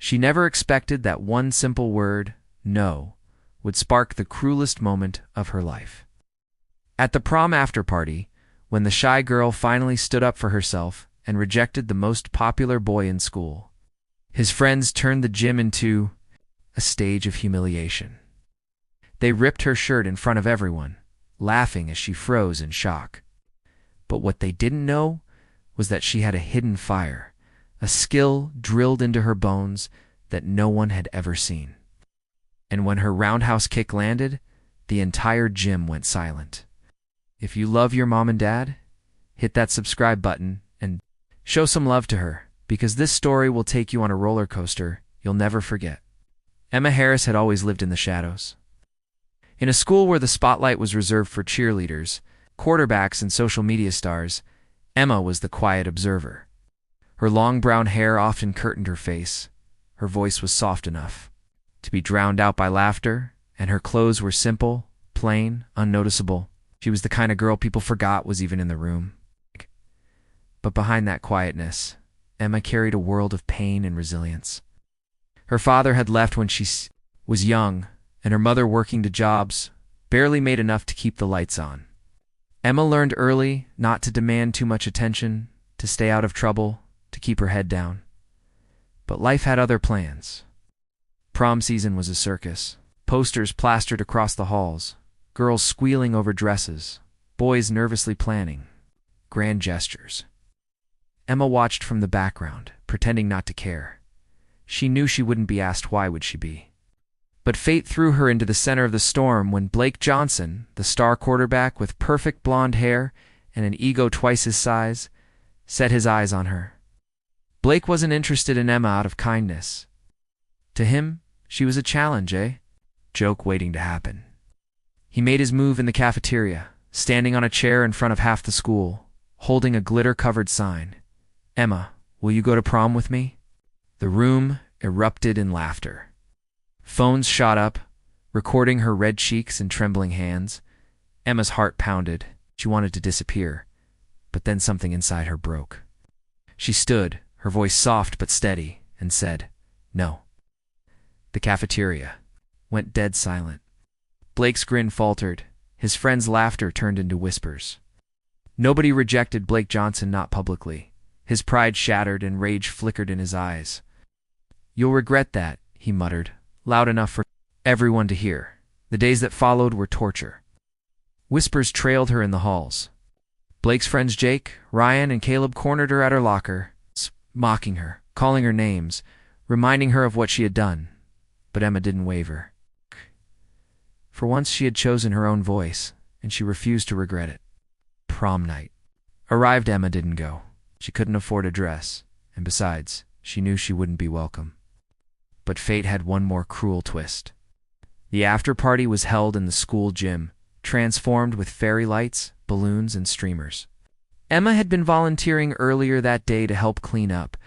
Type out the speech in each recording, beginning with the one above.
She never expected that one simple word, no, would spark the cruelest moment of her life. At the prom after-party, when the shy girl finally stood up for herself and rejected the most popular boy in school, his friends turned the gym into a stage of humiliation. They ripped her shirt in front of everyone, laughing as she froze in shock. But what they didn't know was that she had a hidden fire, a skill drilled into her bones that no one had ever seen. And when her roundhouse kick landed, the entire gym went silent. If you love your mom and dad, hit that subscribe button and show some love to her, because this story will take you on a roller coaster you'll never forget. Emma Harris had always lived in the shadows. In a school where the spotlight was reserved for cheerleaders, quarterbacks, and social media stars, Emma was the quiet observer. Her long brown hair often curtained her face. Her voice was soft enough to be drowned out by laughter, and her clothes were simple, plain, unnoticeable. She was the kind of girl people forgot was even in the room. But behind that quietness, Emma carried a world of pain and resilience. Her father had left when she was young, and her mother, working 2 jobs, barely made enough to keep the lights on. Emma learned early not to demand too much attention, to stay out of trouble, to keep her head down. But life had other plans. Prom season was a circus. Posters plastered across the halls, girls squealing over dresses, boys nervously planning grand gestures. Emma watched from the background, pretending not to care. She knew she wouldn't be asked, why would she be? But fate threw her into the center of the storm when Blake Johnson, the star quarterback with perfect blonde hair and an ego twice his size, set his eyes on her. Blake wasn't interested in Emma out of kindness. To him, she was a challenge, joke waiting to happen. He made his move in the cafeteria, standing on a chair in front of half the school, holding a glitter-covered sign. "Emma, will you go to prom with me?" The room erupted in laughter. Phones shot up, recording her red cheeks and trembling hands. Emma's heart pounded. She wanted to disappear, but then something inside her broke. She stood, her voice soft but steady, and said, "No." The cafeteria went dead silent. Blake's grin faltered. His friends' laughter turned into whispers. Nobody rejected Blake Johnson, not publicly. His pride shattered and rage flickered in his eyes. "You'll regret that," he muttered, loud enough for everyone to hear. The days that followed were torture. Whispers trailed her in the halls. Blake's friends Jake, Ryan, and Caleb cornered her at her locker, mocking her, calling her names, reminding her of what she had done. But Emma didn't waver. For once she had chosen her own voice, and she refused to regret it. Prom night arrived. Emma didn't go. She couldn't afford a dress, and besides, she knew she wouldn't be welcome. But fate had one more cruel twist. The after-party was held in the school gym, transformed with fairy lights, balloons, and streamers. Emma had been volunteering earlier that day to help clean up,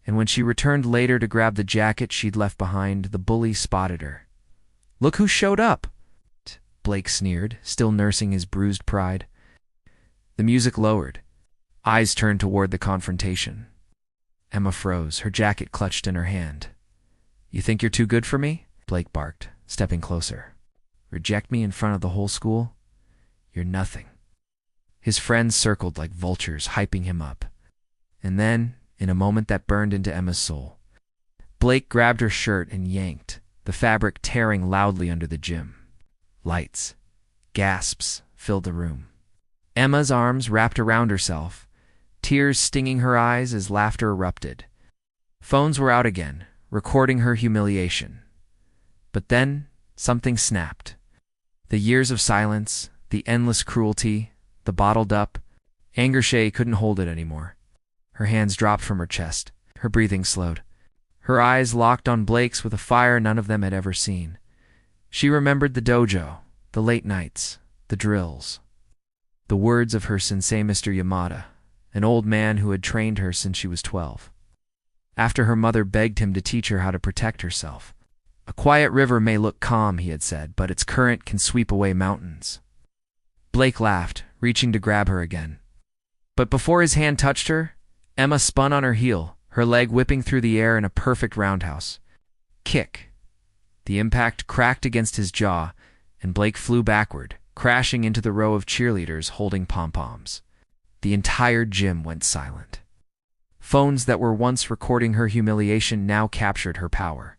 and when she returned later to grab the jacket she'd left behind, the bully spotted her. "Look who showed up!" Blake sneered, still nursing his bruised pride. The music lowered. Eyes turned toward the confrontation. Emma froze, her jacket clutched in her hand. "You think you're too good for me?" Blake barked, stepping closer. "Reject me in front of the whole school? You're nothing." His friends circled like vultures, hyping him up. And then, in a moment that burned into Emma's soul, Blake grabbed her shirt and yanked, the fabric tearing loudly under the gym. Lights, gasps filled the room. Emma's arms wrapped around herself, tears stinging her eyes as laughter erupted. Phones were out again, recording her humiliation. But then, something snapped. The years of silence, the endless cruelty, the bottled up anger, she couldn't hold it anymore. Her hands dropped from her chest. Her breathing slowed. Her eyes locked on Blake's with a fire none of them had ever seen. She remembered the dojo, the late nights, the drills. The words of her sensei, Mr. Yamada, an old man who had trained her since she was 12. After her mother begged him to teach her how to protect herself. "A quiet river may look calm," he had said, "but its current can sweep away mountains." Blake laughed, reaching to grab her again. But before his hand touched her, Emma spun on her heel, her leg whipping through the air in a perfect roundhouse. kick. The impact cracked against his jaw, and Blake flew backward, crashing into the row of cheerleaders holding pom-poms. The entire gym went silent. Phones that were once recording her humiliation now captured her power.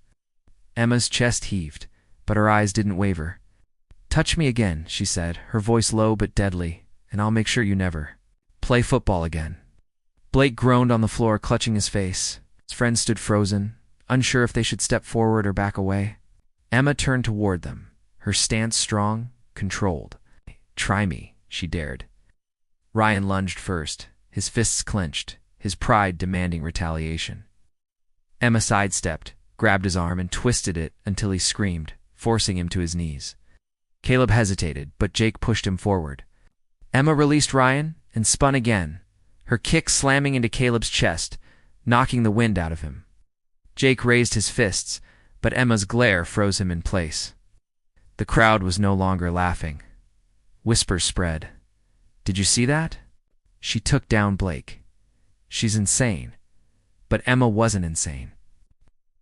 Emma's chest heaved, but her eyes didn't waver. "Touch me again," she said, her voice low but deadly, "and I'll make sure you never play football again." Blake groaned on the floor, clutching his face. His friends stood frozen, unsure if they should step forward or back away. Emma turned toward them, her stance strong, controlled. "Try me," she dared. Ryan lunged first, his fists clenched, his pride demanding retaliation. Emma sidestepped, grabbed his arm, and twisted it until he screamed, forcing him to his knees. Caleb hesitated, but Jake pushed him forward. Emma released Ryan and spun again, her kick slamming into Caleb's chest, knocking the wind out of him. Jake raised his fists, but Emma's glare froze him in place. The crowd was no longer laughing. Whispers spread. "Did you see that? She took down Blake. She's insane." But Emma wasn't insane.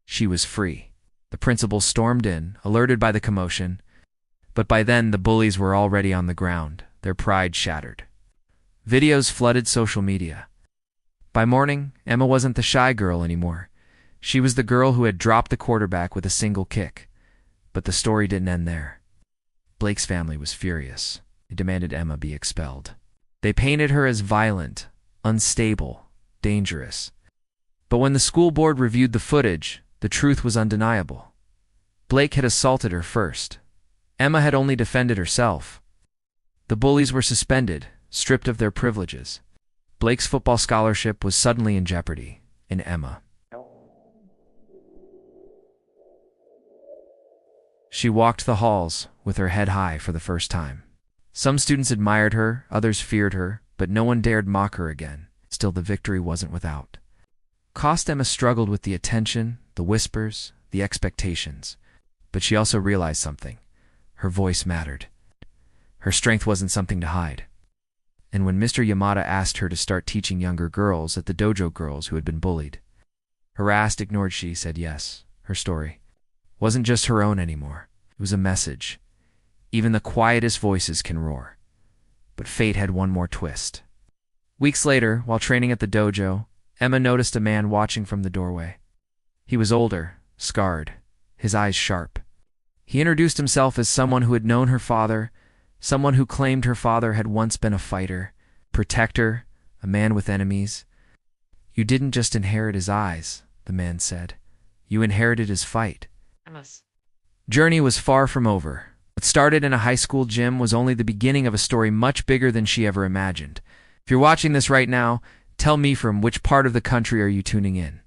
She was free. The principal stormed in, alerted by the commotion, but by then the bullies were already on the ground, their pride shattered. Videos flooded social media. By morning, Emma wasn't the shy girl anymore. She was the girl who had dropped the quarterback with a single kick. But the story didn't end there. Blake's family was furious. They demanded Emma be expelled. They painted her as violent, unstable, dangerous. But when the school board reviewed the footage, the truth was undeniable. Blake had assaulted her first. Emma had only defended herself. The bullies were suspended, stripped of their privileges. Blake's football scholarship was suddenly in jeopardy, and Emma. She walked the halls with her head high for the first time. Some students admired her, others feared her, but no one dared mock her again. Still, the victory wasn't without cost. Emma struggled with the attention, the whispers, the expectations. But she also realized something. Her voice mattered. Her strength wasn't something to hide. And when Mr. Yamada asked her to start teaching younger girls at the dojo, girls who had been bullied, harassed, ignored, she said yes. Her story wasn't just her own anymore. It was a message. Even the quietest voices can roar. But fate had one more twist. Weeks later, while training at the dojo, Emma noticed a man watching from the doorway. He was older, scarred, his eyes sharp. He introduced himself as someone who had known her father, someone who claimed her father had once been a fighter, protector, a man with enemies. "You didn't just inherit his eyes," the man said. "You inherited his fight." Emma's Journey was far from over. What started in a high school gym was only the beginning of a story much bigger than she ever imagined. If you're watching this right now, tell me, from which part of the country are you tuning in?